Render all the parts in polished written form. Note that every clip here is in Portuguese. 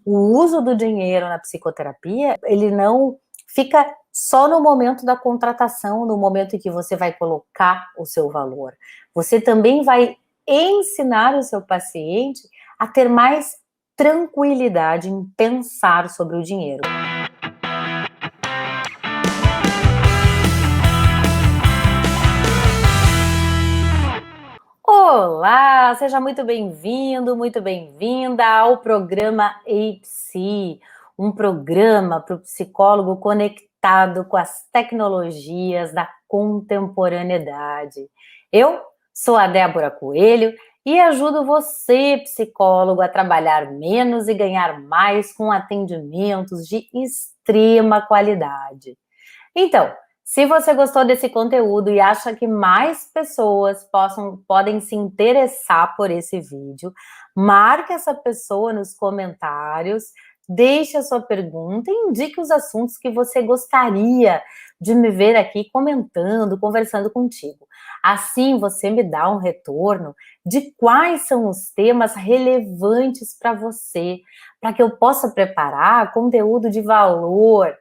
o uso do dinheiro na psicoterapia, ele não fica só no momento da contratação, no momento em que você vai colocar o seu valor. Você também vai ensinar o seu paciente a ter mais tranquilidade em pensar sobre o dinheiro. Olá, seja muito bem-vindo, muito bem-vinda ao programa EIPSI, um programa para o psicólogo conectado com as tecnologias da contemporaneidade. Eu sou a Débora Coelho e ajudo você, psicólogo, a trabalhar menos e ganhar mais com atendimentos de extrema qualidade. Então, se você gostou desse conteúdo e acha que mais pessoas podem se interessar por esse vídeo, marque essa pessoa nos comentários, deixe a sua pergunta e indique os assuntos que você gostaria de me ver aqui comentando, conversando contigo. Assim você me dá um retorno de quais são os temas relevantes para você, para que eu possa preparar conteúdo de valor,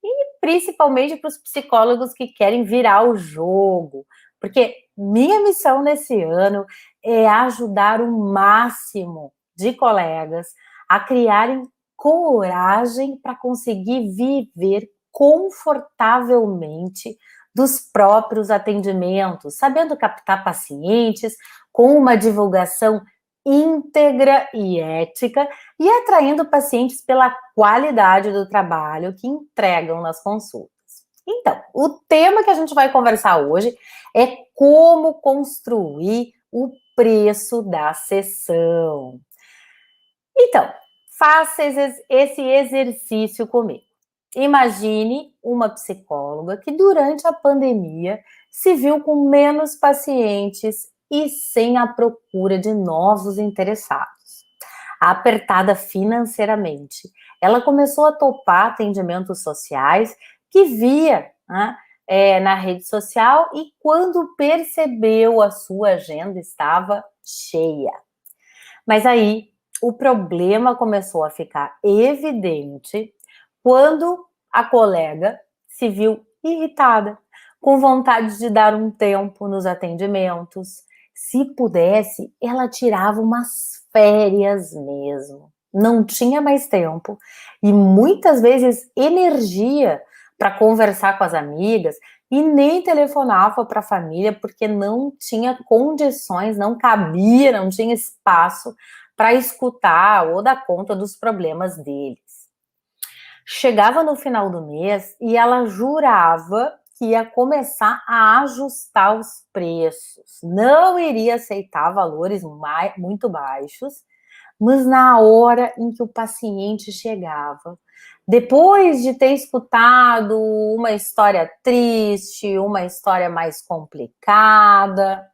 e principalmente para os psicólogos que querem virar o jogo, porque minha missão nesse ano é ajudar o máximo de colegas a criarem coragem para conseguir viver confortavelmente dos próprios atendimentos, sabendo captar pacientes com uma divulgação íntegra e ética e atraindo pacientes pela qualidade do trabalho que entregam nas consultas. Então, o tema que a gente vai conversar hoje é como construir o preço da sessão. Então, faça esse exercício comigo. Imagine uma psicóloga que durante a pandemia se viu com menos pacientes e sem a procura de novos interessados. Apertada financeiramente, ela começou a topar atendimentos sociais que via, né, na rede social, e quando percebeu, a sua agenda estava cheia. Mas aí o problema começou a ficar evidente quando a colega se viu irritada, com vontade de dar um tempo nos atendimentos. Se pudesse, ela tirava umas férias mesmo. Não tinha mais tempo e muitas vezes energia para conversar com as amigas e nem telefonava para a família porque não tinha condições, não cabia, não tinha espaço para escutar ou dar conta dos problemas deles. Chegava no final do mês e ela jurava que ia começar a ajustar os preços, não iria aceitar valores muito baixos, mas na hora em que o paciente chegava, depois de ter escutado uma história triste, uma história mais complicada,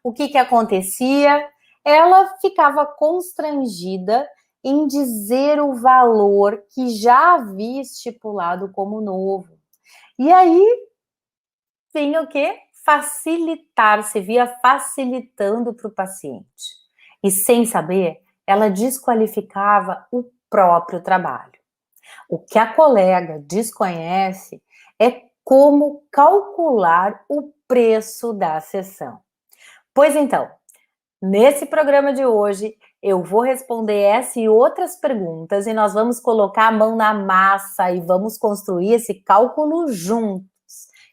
o que acontecia? Ela ficava constrangida em dizer o valor que já havia estipulado como novo. E aí vinha o quê? Facilitar, se via facilitando para o paciente. E sem saber, ela desqualificava o próprio trabalho. O que a colega desconhece é como calcular o preço da sessão. Pois então, nesse programa de hoje, eu vou responder essa e outras perguntas e nós vamos colocar a mão na massa e vamos construir esse cálculo juntos.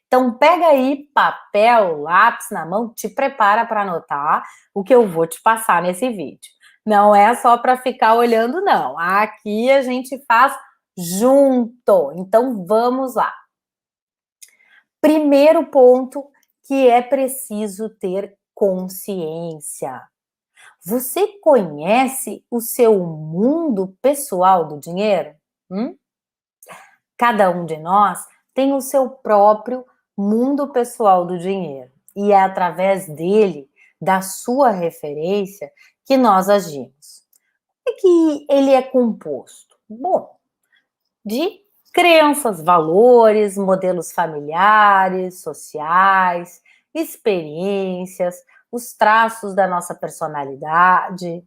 Então, pega aí papel, lápis na mão, te prepara para anotar o que eu vou te passar nesse vídeo. Não é só para ficar olhando, não. Aqui a gente faz junto. Então, vamos lá. Primeiro ponto que é preciso ter consciência. Você conhece o seu mundo pessoal do dinheiro? Cada um de nós tem o seu próprio mundo pessoal do dinheiro. E é através dele, da sua referência, que nós agimos. Como é que ele é composto? Bom, de crenças, valores, modelos familiares, sociais, experiências, os traços da nossa personalidade.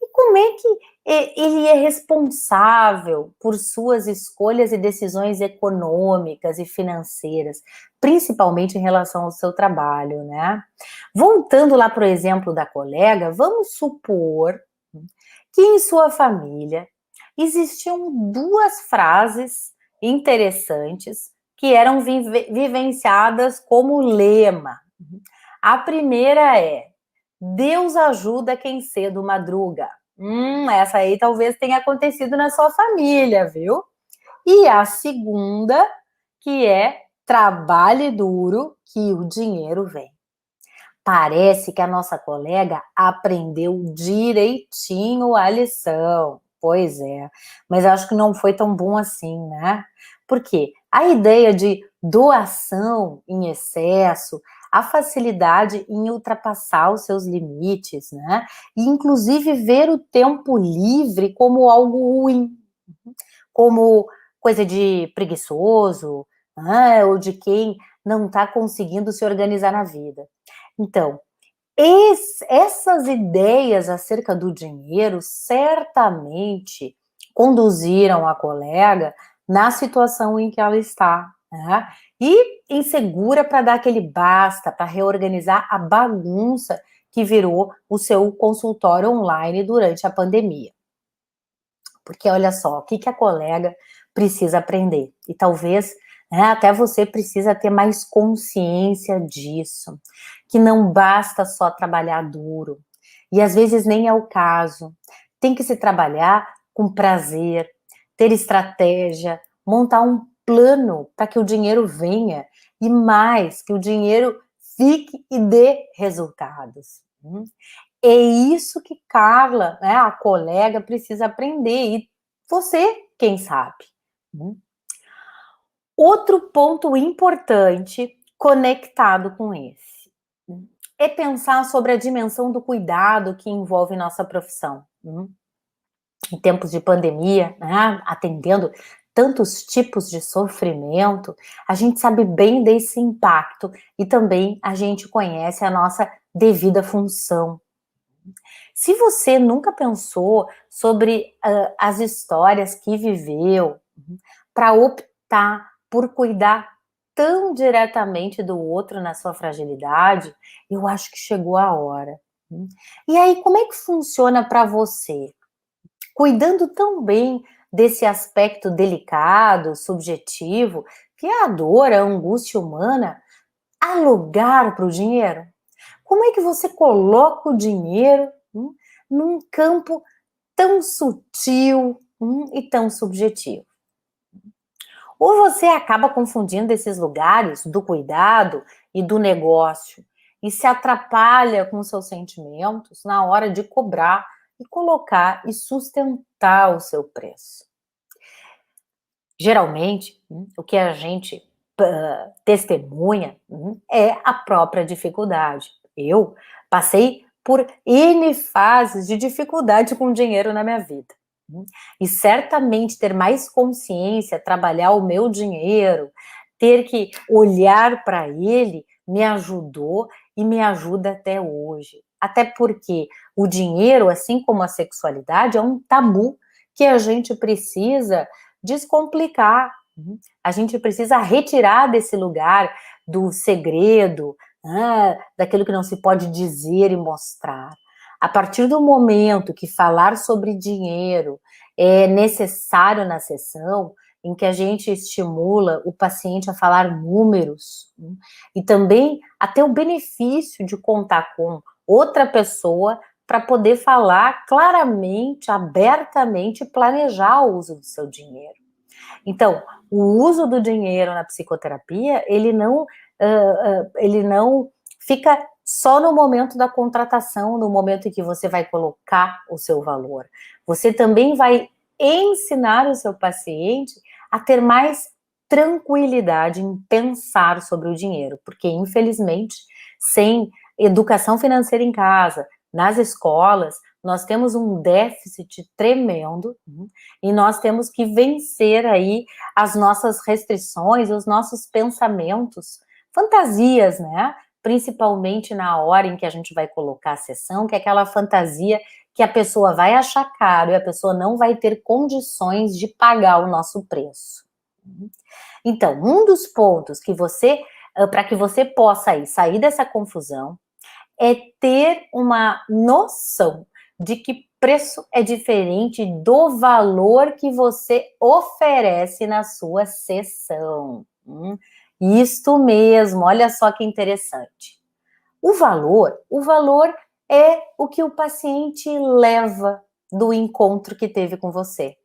E como é que ele é responsável por suas escolhas e decisões econômicas e financeiras, principalmente em relação ao seu trabalho, né? Voltando lá para o exemplo da colega, vamos supor que em sua família existiam duas frases interessantes que eram vivenciadas como lema. A primeira é: Deus ajuda quem cedo madruga. Essa aí talvez tenha acontecido na sua família, viu? E a segunda, que é: trabalhe duro que o dinheiro vem. Parece que a nossa colega aprendeu direitinho a lição. Pois é, mas eu acho que não foi tão bom assim, né? Porque a ideia de doação em excesso, a facilidade em ultrapassar os seus limites, né? E inclusive ver o tempo livre como algo ruim, como coisa de preguiçoso, né? Ou de quem não está conseguindo se organizar na vida. Então, essas ideias acerca do dinheiro certamente conduziram a colega na situação em que ela está, né? E insegura para dar aquele basta, para reorganizar a bagunça que virou o seu consultório online durante a pandemia. Porque olha só, o que a colega precisa aprender? E talvez, né, até você precisa ter mais consciência disso, que não basta só trabalhar duro, e às vezes nem é o caso. Tem que se trabalhar com prazer, ter estratégia, montar um plano para que o dinheiro venha, e mais, que o dinheiro fique e dê resultados. É isso que Carla, né, a colega, precisa aprender, e você, quem sabe. Outro ponto importante conectado com esse é pensar sobre a dimensão do cuidado que envolve nossa profissão. Em tempos de pandemia, né, atendendo tantos tipos de sofrimento, a gente sabe bem desse impacto e também a gente conhece a nossa devida função. Se você nunca pensou sobre as histórias que viveu para optar por cuidar tão diretamente do outro na sua fragilidade, eu acho que chegou a hora. E aí, como é que funciona para você? Cuidando tão bem desse aspecto delicado, subjetivo, que é a dor, a angústia humana, há lugar para o dinheiro? Como é que você coloca o dinheiro num campo tão sutil e tão subjetivo? Ou você acaba confundindo esses lugares do cuidado e do negócio e se atrapalha com seus sentimentos na hora de cobrar e colocar e sustentar o seu preço. Geralmente, o que a gente testemunha é a própria dificuldade. Eu passei por N fases de dificuldade com dinheiro na minha vida. E certamente ter mais consciência, trabalhar o meu dinheiro, ter que olhar para ele, me ajudou e me ajuda até hoje. Até porque o dinheiro, assim como a sexualidade, é um tabu que a gente precisa descomplicar. A gente precisa retirar desse lugar do segredo, daquilo que não se pode dizer e mostrar. A partir do momento que falar sobre dinheiro é necessário na sessão, em que a gente estimula o paciente a falar números, e também a ter o benefício de contar com outra pessoa para poder falar claramente, abertamente, planejar o uso do seu dinheiro. Então, o uso do dinheiro na psicoterapia, ele não fica só no momento da contratação, no momento em que você vai colocar o seu valor. Você também vai ensinar o seu paciente a ter mais tranquilidade em pensar sobre o dinheiro, porque, infelizmente, sem educação financeira em casa, nas escolas, nós temos um déficit tremendo e nós temos que vencer aí as nossas restrições, os nossos pensamentos, fantasias, né? Principalmente na hora em que a gente vai colocar a sessão, que é aquela fantasia que a pessoa vai achar caro e a pessoa não vai ter condições de pagar o nosso preço. Então, um dos pontos que você, para que você possa aí sair dessa confusão, é ter uma noção de que preço é diferente do valor que você oferece na sua sessão. Isto mesmo, olha só que interessante. O valor é o que o paciente leva do encontro que teve com você.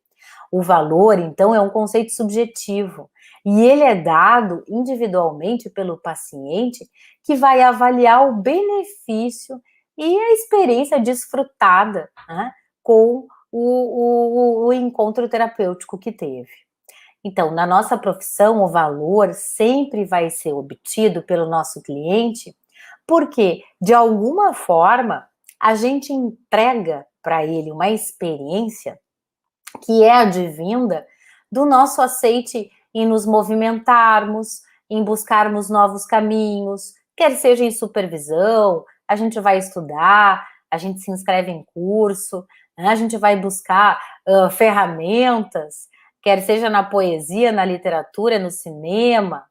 O valor, então, é um conceito subjetivo e ele é dado individualmente pelo paciente, que vai avaliar o benefício e a experiência desfrutada, né, com o encontro terapêutico que teve. Então, na nossa profissão, o valor sempre vai ser obtido pelo nosso cliente, porque, de alguma forma, a gente entrega para ele uma experiência que é advinda do nosso aceite em nos movimentarmos, em buscarmos novos caminhos, quer seja em supervisão, a gente vai estudar, a gente se inscreve em curso, né, a gente vai buscar ferramentas, quer seja na poesia, na literatura, no cinema.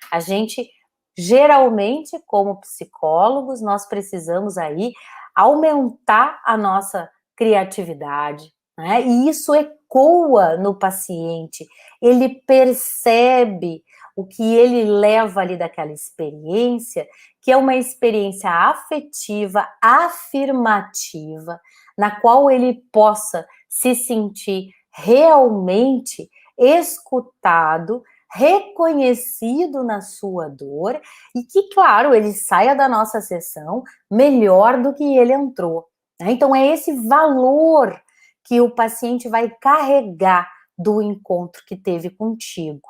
A gente, geralmente, como psicólogos, nós precisamos aí aumentar a nossa criatividade, né? E isso ecoa no paciente, ele percebe o que ele leva ali daquela experiência, que é uma experiência afetiva, afirmativa, na qual ele possa se sentir realmente escutado, reconhecido na sua dor e que, claro, ele saia da nossa sessão melhor do que ele entrou. Então, é esse valor que o paciente vai carregar do encontro que teve contigo.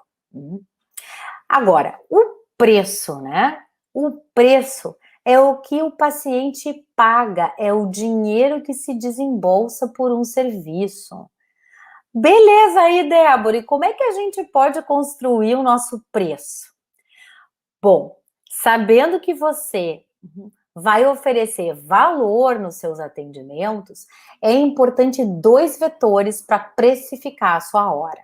Agora, o preço, né? O preço é o que o paciente paga, é o dinheiro que se desembolsa por um serviço. Beleza aí, Débora, e como é que a gente pode construir o nosso preço? Bom, sabendo que você vai oferecer valor nos seus atendimentos, é importante 2 vetores para precificar a sua hora: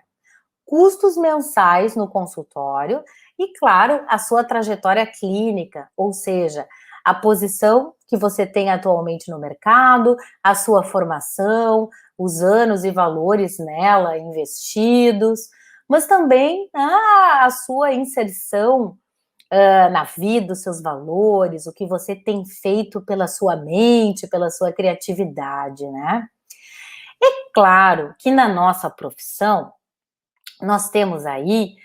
custos mensais no consultório e, claro, a sua trajetória clínica, ou seja, a posição que você tem atualmente no mercado, a sua formação, os anos e valores nela investidos, mas também a sua inserção na vida, os seus valores, o que você tem feito pela sua mente, pela sua criatividade, né? É claro que na nossa profissão, nós temos aí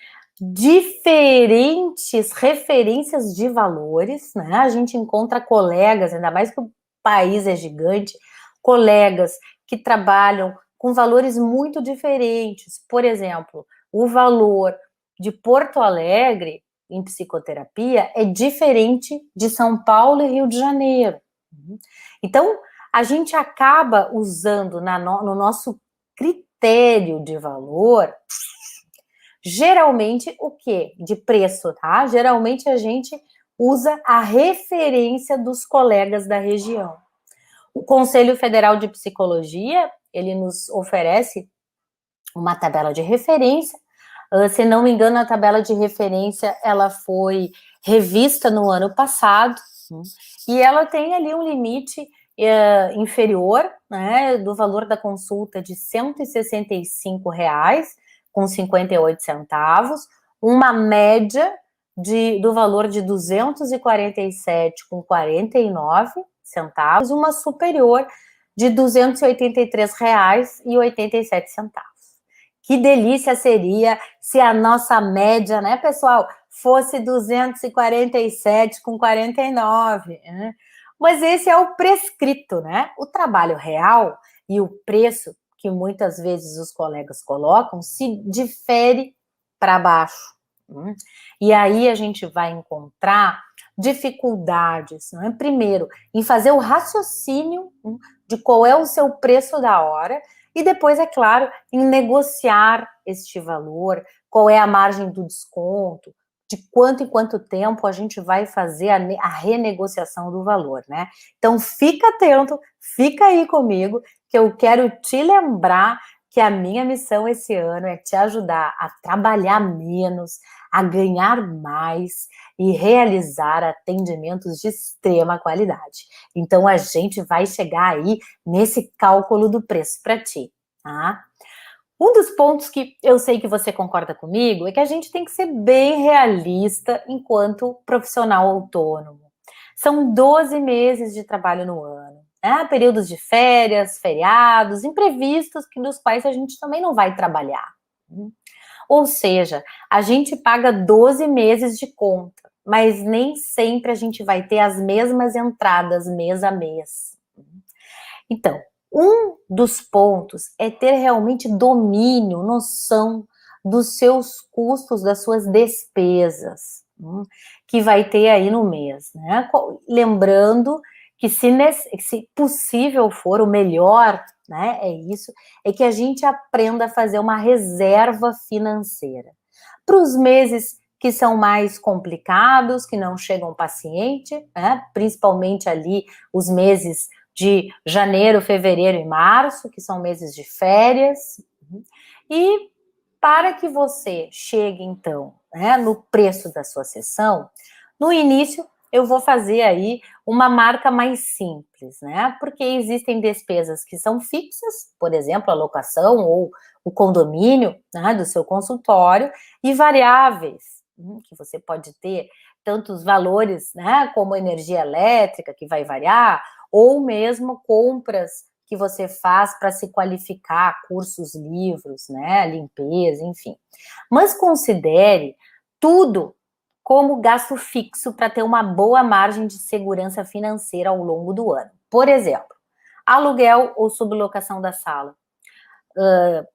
diferentes referências de valores, né? A gente encontra colegas, ainda mais que o país é gigante, colegas que trabalham com valores muito diferentes. Por exemplo, o valor de Porto Alegre em psicoterapia é diferente de São Paulo e Rio de Janeiro. Então, a gente acaba usando no nosso critério de valor, geralmente o quê? De preço, tá? Geralmente a gente usa a referência dos colegas da região. O Conselho Federal de Psicologia, ele nos oferece uma tabela de referência. Se não me engano, a tabela de referência, ela foi revista no ano passado, e ela tem ali um limite inferior, né, do valor da consulta de R$ 165,58, uma média do valor de R$ 247,49, uma superior de R$ 283,87. Que delícia seria se a nossa média, né, pessoal, fosse 247,49, né? Mas esse é o prescrito, né? O trabalho real e o preço que muitas vezes os colegas colocam se difere para baixo. E aí a gente vai encontrar dificuldades, né? Primeiro, em fazer o raciocínio de qual é o seu preço da hora, e depois, é claro, em negociar este valor, qual é a margem do desconto, de quanto em quanto tempo a gente vai fazer a renegociação do valor, né? Então, fica atento, fica aí comigo, que eu quero te lembrar que a minha missão esse ano é te ajudar a trabalhar menos, a ganhar mais e realizar atendimentos de extrema qualidade. Então, a gente vai chegar aí nesse cálculo do preço para ti, tá? Um dos pontos que eu sei que você concorda comigo é que a gente tem que ser bem realista enquanto profissional autônomo. São 12 meses de trabalho no ano, né? Períodos de férias, feriados, imprevistos dos quais a gente também não vai trabalhar. Ou seja, a gente paga 12 meses de conta, mas nem sempre a gente vai ter as mesmas entradas mês a mês. Então, um dos pontos é ter realmente domínio, noção dos seus custos, das suas despesas, que vai ter aí no mês, né? Lembrando que se possível for, o melhor, né, é isso, é que a gente aprenda a fazer uma reserva financeira. Para os meses que são mais complicados, que não chegam paciente, né, principalmente ali os meses de janeiro, fevereiro e março, que são meses de férias, e para que você chegue, então, né, no preço da sua sessão, no início eu vou fazer aí uma marca mais simples, né, porque existem despesas que são fixas, por exemplo, a locação ou o condomínio, né, do seu consultório, e variáveis, que você pode ter tantos valores, né, como energia elétrica, que vai variar, ou mesmo compras que você faz para se qualificar, cursos, livros, né, limpeza, enfim. Mas considere tudo como gasto fixo para ter uma boa margem de segurança financeira ao longo do ano. Por exemplo, aluguel ou sublocação da sala.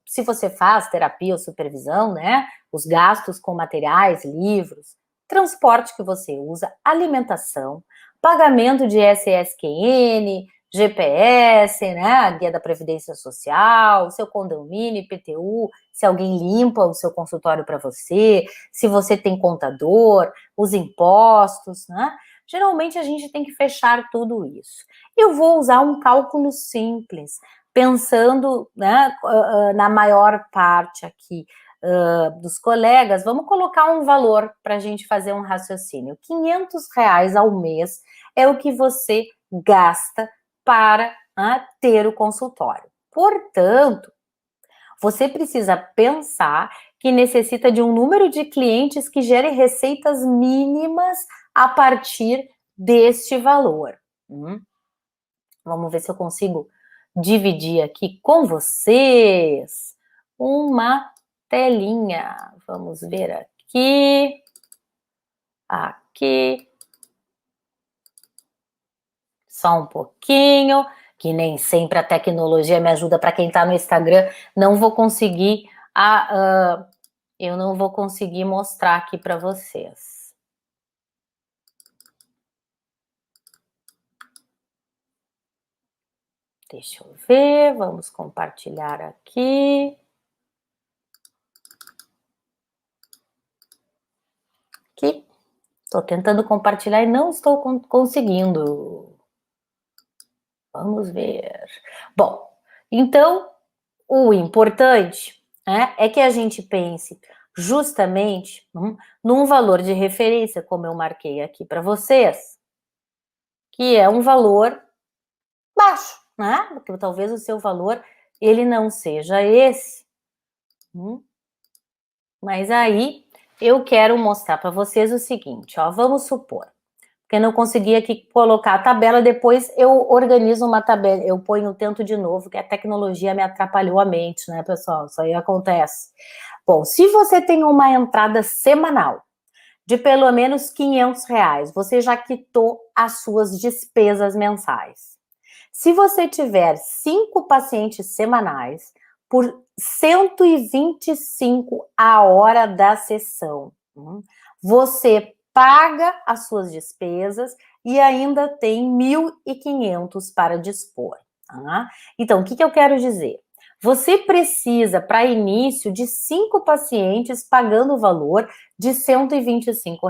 Se você faz terapia ou supervisão, né, os gastos com materiais, livros, transporte que você usa, alimentação, pagamento de SSQN, GPS, né, a guia da Previdência Social, seu condomínio, IPTU, se alguém limpa o seu consultório para você, se você tem contador, os impostos, né? Geralmente a gente tem que fechar tudo isso. Eu vou usar um cálculo simples, pensando, né, na maior parte aqui dos colegas, vamos colocar um valor para a gente fazer um raciocínio. R$ 500 ao mês é o que você gasta para ter o consultório. Portanto, você precisa pensar que necessita de um número de clientes que gere receitas mínimas a partir deste valor. Vamos ver se eu consigo dividir aqui com vocês uma telinha. Vamos ver aqui. Aqui. Só um pouquinho, que nem sempre a tecnologia me ajuda. Para quem está no Instagram, não vou conseguir eu não vou conseguir mostrar aqui para vocês. Deixa eu ver, vamos compartilhar aqui. Aqui, estou tentando compartilhar e não estou conseguindo. Vamos ver. Bom, então, o importante, né, é que a gente pense justamente num valor de referência, como eu marquei aqui para vocês, que é um valor baixo, né? Porque talvez o seu valor ele não seja esse. Mas aí eu quero mostrar para vocês o seguinte, ó, vamos supor, porque não consegui aqui colocar a tabela, depois eu organizo uma tabela, eu tento de novo, que a tecnologia me atrapalhou a mente, né, pessoal? Isso aí acontece. Bom, se você tem uma entrada semanal de pelo menos R$ 500, você já quitou as suas despesas mensais. Se você tiver 5 pacientes semanais, por 125 a hora da sessão, você paga as suas despesas e ainda tem 1.500 para dispor. Tá? Então, o que eu quero dizer? Você precisa, para início, de 5 pacientes pagando o valor de R$ 125.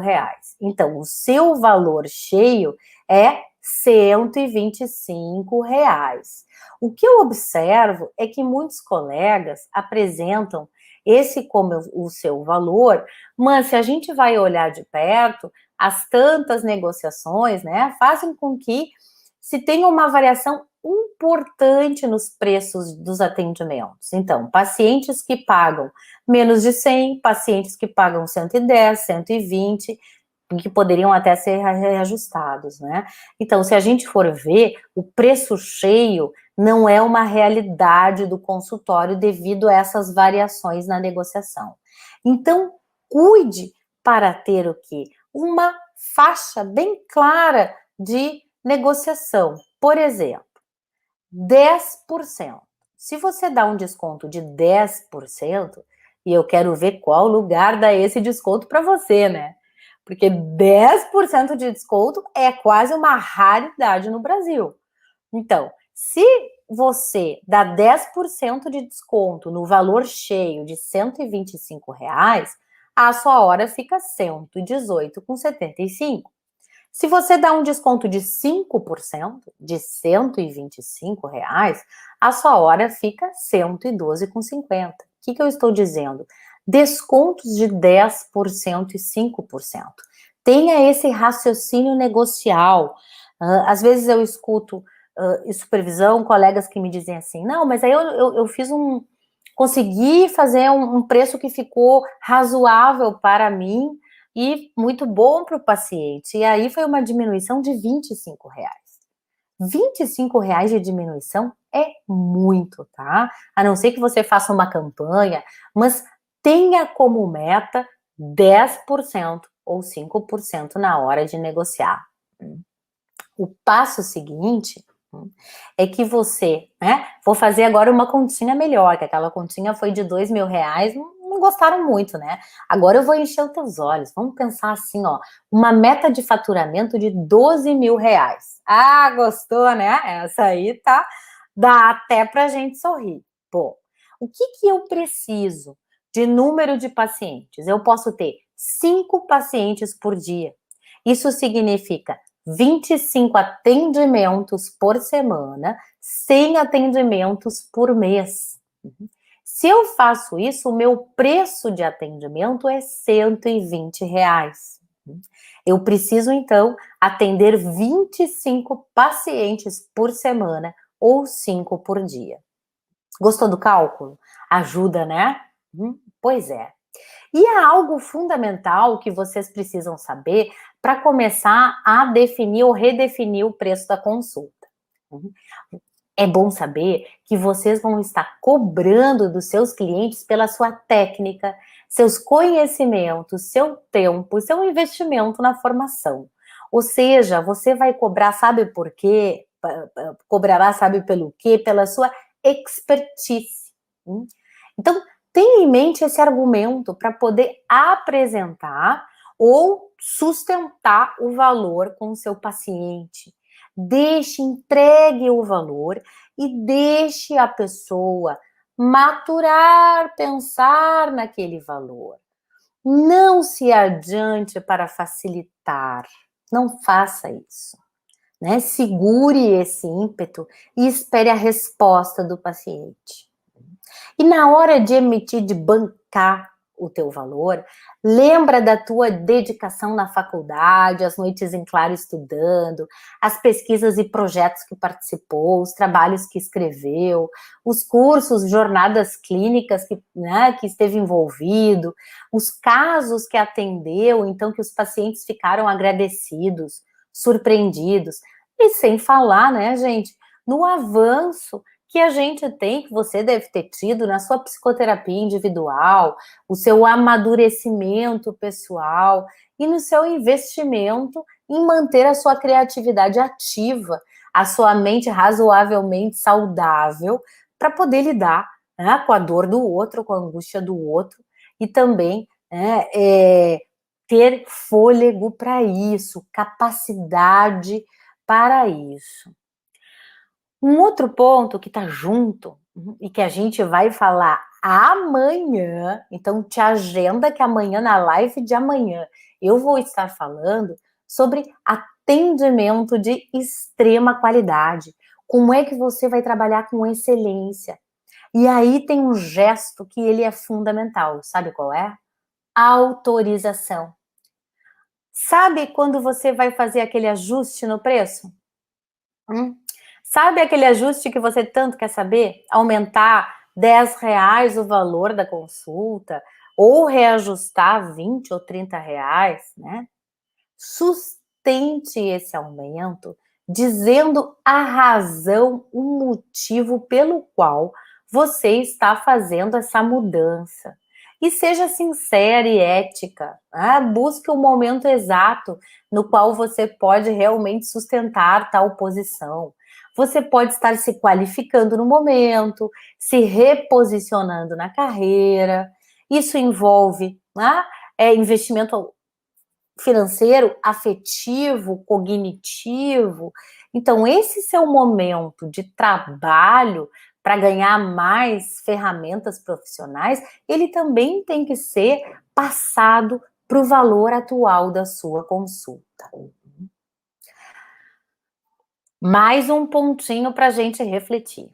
Então, o seu valor cheio é R$ 125. O que eu observo é que muitos colegas apresentam esse como o seu valor, mas se a gente vai olhar de perto, as tantas negociações, né, fazem com que se tenha uma variação importante nos preços dos atendimentos. Então, pacientes que pagam menos de 100, pacientes que pagam 110, 120, que poderiam até ser reajustados, né? Então, se a gente for ver, o preço cheio não é uma realidade do consultório devido a essas variações na negociação. Então, cuide para ter o quê? Uma faixa bem clara de negociação. Por exemplo, 10%. Se você dá um desconto de 10%, e eu quero ver qual lugar dá esse desconto para você, né? Porque 10% de desconto é quase uma raridade no Brasil. Então, se você dá 10% de desconto no valor cheio de R$ 125, a sua hora fica R$ 118,75. Se você dá um desconto de 5%, de R$ 125, a sua hora fica R$ 112,50. O que eu estou dizendo? Descontos de 10% e 5%. Tenha esse raciocínio negocial. Às vezes eu escuto em supervisão, colegas que me dizem assim, não, mas aí eu fiz consegui fazer um preço que ficou razoável para mim, e muito bom para o paciente. E aí foi uma diminuição de R$ 25. R$ 25 de diminuição é muito, tá? A não ser que você faça uma campanha, mas tenha como meta 10% ou 5% na hora de negociar. O passo seguinte é que você, né? Vou fazer agora uma continha melhor, que aquela continha foi de R$ 2.000, não gostaram muito, né? Agora eu vou encher os teus olhos. Vamos pensar assim, ó, uma meta de faturamento de R$ 12.000. Ah, gostou, né? Essa aí tá, dá até pra gente sorrir. Pô, o que eu preciso de número de pacientes? Eu posso ter 5 pacientes por dia. Isso significa 25 atendimentos por semana, 100 atendimentos por mês. Se eu faço isso, o meu preço de atendimento é R$ 120. Eu preciso, então, atender 25 pacientes por semana ou 5 por dia. Gostou do cálculo? Ajuda, né? Pois é. E há algo fundamental que vocês precisam saber para começar a definir ou redefinir o preço da consulta. É bom saber que vocês vão estar cobrando dos seus clientes pela sua técnica, seus conhecimentos, seu tempo, seu investimento na formação. Ou seja, você vai cobrar, sabe por quê? Cobrará, sabe pelo quê? Pela sua expertise. Então, tenha em mente esse argumento para poder apresentar ou sustentar o valor com o seu paciente. Entregue o valor e deixe a pessoa maturar, pensar naquele valor. Não se adiante para facilitar. Não faça isso. Né? Segure esse ímpeto e espere a resposta do paciente. E na hora de emitir, de bancar o teu valor, lembra da tua dedicação na faculdade, as noites em claro estudando, as pesquisas e projetos que participou, os trabalhos que escreveu, os cursos, jornadas clínicas que esteve envolvido, os casos que atendeu, então que os pacientes ficaram agradecidos, surpreendidos, e sem falar, né, gente, no avanço que a gente tem, que você deve ter tido na sua psicoterapia individual, o seu amadurecimento pessoal e no seu investimento em manter a sua criatividade ativa, a sua mente razoavelmente saudável, para poder lidar, né, com a dor do outro, com a angústia do outro, e também ter fôlego para isso, capacidade para isso. Um outro ponto que está junto e que a gente vai falar amanhã, então te agenda que amanhã, na live de amanhã, eu vou estar falando sobre atendimento de extrema qualidade. Como é que você vai trabalhar com excelência? E aí tem um gesto que ele é fundamental, sabe qual é? Autorização. Sabe quando você vai fazer aquele ajuste no preço? Hum? Sabe aquele ajuste que você tanto quer saber? Aumentar R$ 10 o valor da consulta, ou reajustar 20 ou 30 reais, né? Sustente esse aumento dizendo a razão, o motivo pelo qual você está fazendo essa mudança. E seja sincera e ética, né? Busque o momento exato no qual você pode realmente sustentar tal posição. Você pode estar se qualificando no momento, se reposicionando na carreira. Isso envolve, né, investimento financeiro, afetivo, cognitivo. Então, esse seu momento de trabalho para ganhar mais ferramentas profissionais, ele também tem que ser passado para o valor atual da sua consulta. Mais um pontinho para a gente refletir.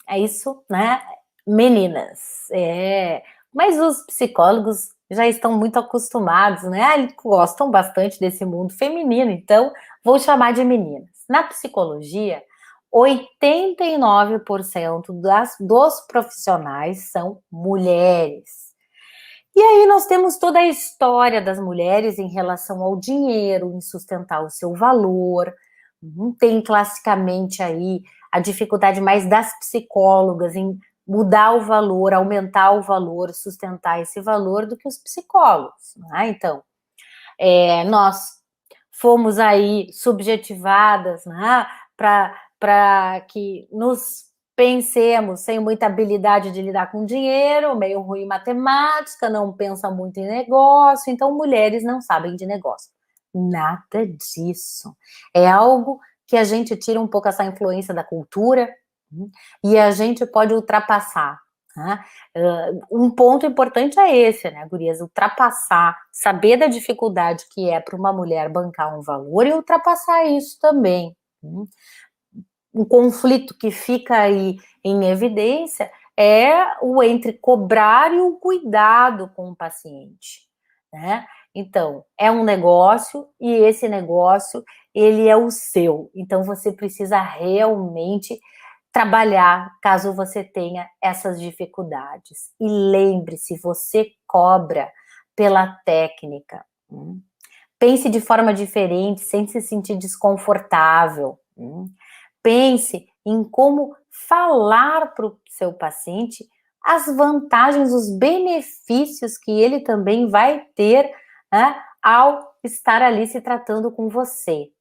É isso, né, meninas? Mas os psicólogos já estão muito acostumados, né? Eles gostam bastante desse mundo feminino, então vou chamar de meninas. Na psicologia, 89% dos profissionais são mulheres. E aí nós temos toda a história das mulheres em relação ao dinheiro, em sustentar o seu valor. Tem classicamente aí a dificuldade mais das psicólogas em mudar o valor, aumentar o valor, sustentar esse valor do que os psicólogos, né? Então, nós fomos aí subjetivadas, né, para que nos pensemos sem muita habilidade de lidar com dinheiro, meio ruim em matemática, não pensa muito em negócio, então mulheres não sabem de negócio. Nada disso. É algo que a gente tira um pouco essa influência da cultura, e a gente pode ultrapassar, né? Um ponto importante é esse, né, gurias? Ultrapassar, saber da dificuldade que é para uma mulher bancar um valor e ultrapassar isso também. Um conflito que fica aí em evidência é o entre cobrar e o cuidado com o paciente, né? Então, é um negócio e esse negócio, ele é o seu. Então, você precisa realmente trabalhar caso você tenha essas dificuldades. E lembre-se, você cobra pela técnica. Pense de forma diferente, sem se sentir desconfortável. Pense em como falar para o seu paciente as vantagens, os benefícios que ele também vai ter, né, ao estar ali se tratando com você.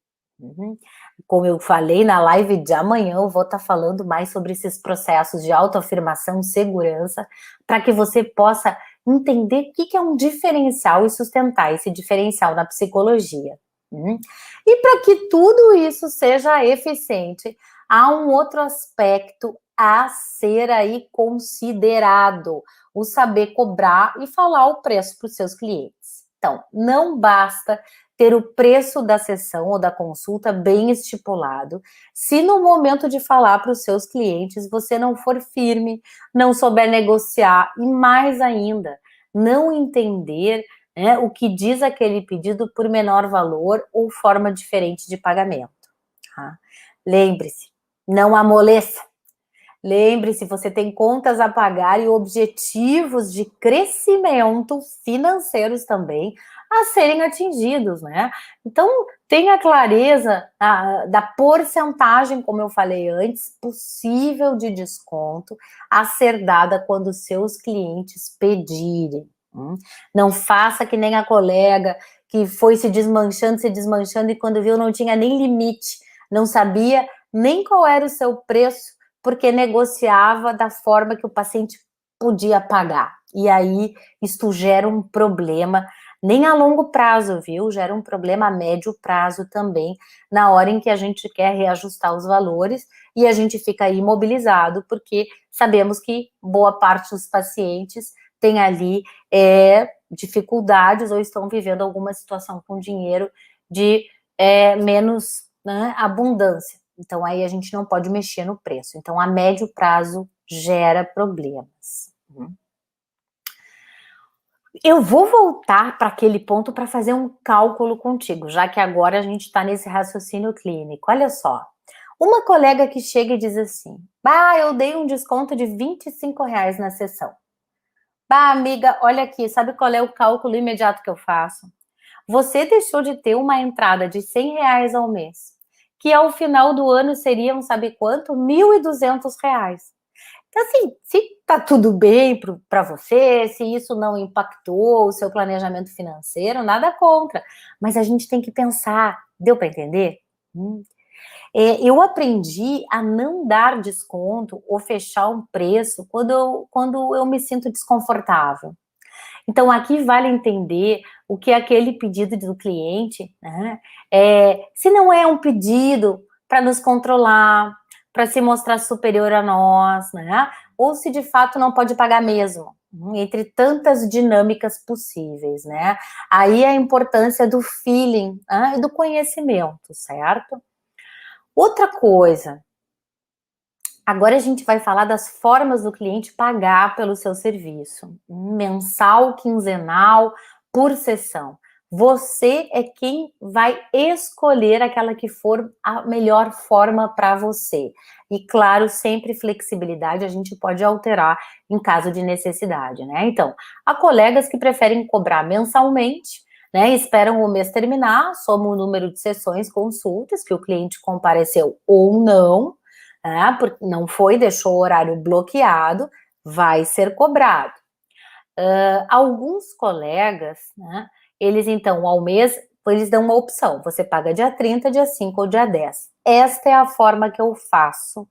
Como eu falei, na live de amanhã eu vou estar falando mais sobre esses processos de autoafirmação, segurança, para que você possa entender o que é um diferencial e sustentar esse diferencial na psicologia. E para que tudo isso seja eficiente, há um outro aspecto a ser aí considerado, o saber cobrar e falar o preço para os seus clientes. Então, não basta ter o preço da sessão ou da consulta bem estipulado, se no momento de falar para os seus clientes você não for firme, não souber negociar e mais ainda, não entender, né, o que diz aquele pedido por menor valor ou forma diferente de pagamento. Tá? Lembre-se, não amoleça. Lembre-se, você tem contas a pagar e objetivos de crescimento financeiros também a serem atingidos, né? Então, tenha clareza da porcentagem, como eu falei antes, possível de desconto a ser dada quando seus clientes pedirem. Não faça que nem a colega que foi se desmanchando, e quando viu não tinha nem limite, não sabia nem qual era o seu preço, porque negociava da forma que o paciente podia pagar. E aí, isto gera um problema nem a longo prazo, viu? Gera um problema a médio prazo também, na hora em que a gente quer reajustar os valores e a gente fica imobilizado, porque sabemos que boa parte dos pacientes tem ali dificuldades ou estão vivendo alguma situação com dinheiro de menos, né, abundância. Então, aí a gente não pode mexer no preço. Então, a médio prazo gera problemas. Eu vou voltar para aquele ponto para fazer um cálculo contigo, já que agora a gente está nesse raciocínio clínico. Olha só, uma colega que chega e diz assim, eu dei um desconto de R$ 25 na sessão. Amiga, olha aqui, sabe qual é o cálculo imediato que eu faço? Você deixou de ter uma entrada de R$ 100 ao mês, que ao final do ano seriam, sabe quanto? R$ 1.200. Então, assim, se tá tudo bem para você, se isso não impactou o seu planejamento financeiro, nada contra. Mas a gente tem que pensar, deu para entender? Eu aprendi a não dar desconto ou fechar um preço quando eu me sinto desconfortável. Então, aqui vale entender o que é aquele pedido do cliente, né? Se não é um pedido para nos controlar, para se mostrar superior a nós, né? Ou se de fato não pode pagar mesmo, entre tantas dinâmicas possíveis, né? Aí a importância do feeling, e do conhecimento, certo? Outra coisa, agora a gente vai falar das formas do cliente pagar pelo seu serviço. Mensal, quinzenal, por sessão. Você é quem vai escolher aquela que for a melhor forma para você. E claro, sempre flexibilidade, a gente pode alterar em caso de necessidade, né? Então, há colegas que preferem cobrar mensalmente, né? Esperam o mês terminar, soma o número de sessões, consultas que o cliente compareceu ou não, porque não foi, deixou o horário bloqueado, vai ser cobrado. Alguns colegas, né, eles então, ao mês, eles dão uma opção, você paga dia 30, dia 5 ou dia 10. Esta é a forma que eu faço,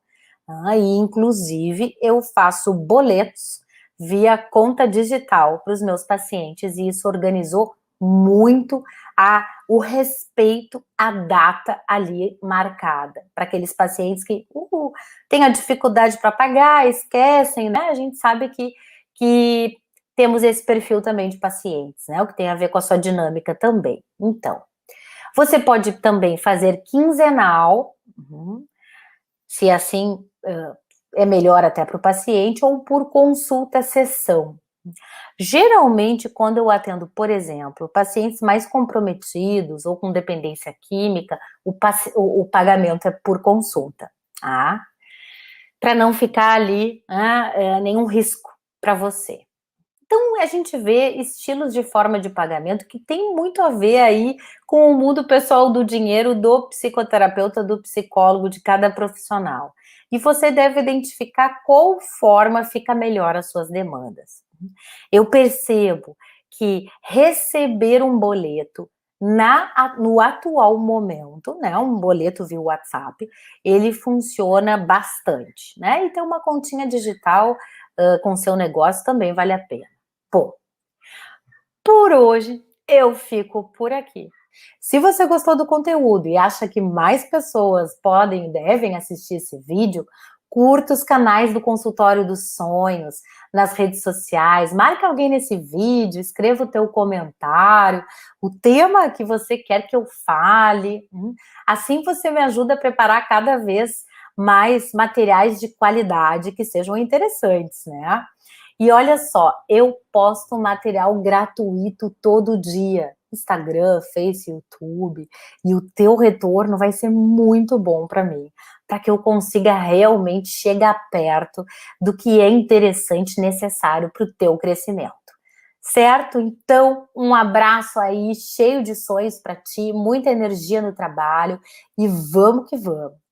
e inclusive eu faço boletos via conta digital para os meus pacientes, e isso organizou muito o respeito à data ali marcada, para aqueles pacientes que têm a dificuldade para pagar, esquecem, né? A gente sabe que temos esse perfil também de pacientes, né? O que tem a ver com a sua dinâmica também. Então, você pode também fazer quinzenal, se assim é melhor até para o paciente, ou por consulta sessão. Geralmente, quando eu atendo, por exemplo, pacientes mais comprometidos ou com dependência química, o pagamento é por consulta, tá? Para não ficar ali nenhum risco para você. Então, a gente vê estilos de forma de pagamento que tem muito a ver aí com o mundo pessoal do dinheiro do psicoterapeuta, do psicólogo, de cada profissional. E você deve identificar qual forma fica melhor às suas demandas. Eu percebo que receber um boleto no atual momento, né, um boleto via WhatsApp, ele funciona bastante, né? E ter uma continha digital com seu negócio também vale a pena. Bom, por hoje eu fico por aqui. Se você gostou do conteúdo e acha que mais pessoas podem e devem assistir esse vídeo, curta os canais do Consultório dos Sonhos nas redes sociais, marque alguém nesse vídeo, escreva o teu comentário, o tema que você quer que eu fale. Assim você me ajuda a preparar cada vez mais materiais de qualidade que sejam interessantes, né? E olha só, eu posto material gratuito todo dia, Instagram, Face, YouTube, e o teu retorno vai ser muito bom para mim, para que eu consiga realmente chegar perto do que é interessante e necessário para o teu crescimento. Certo? Então, um abraço aí, cheio de sonhos para ti, muita energia no trabalho, e vamos que vamos!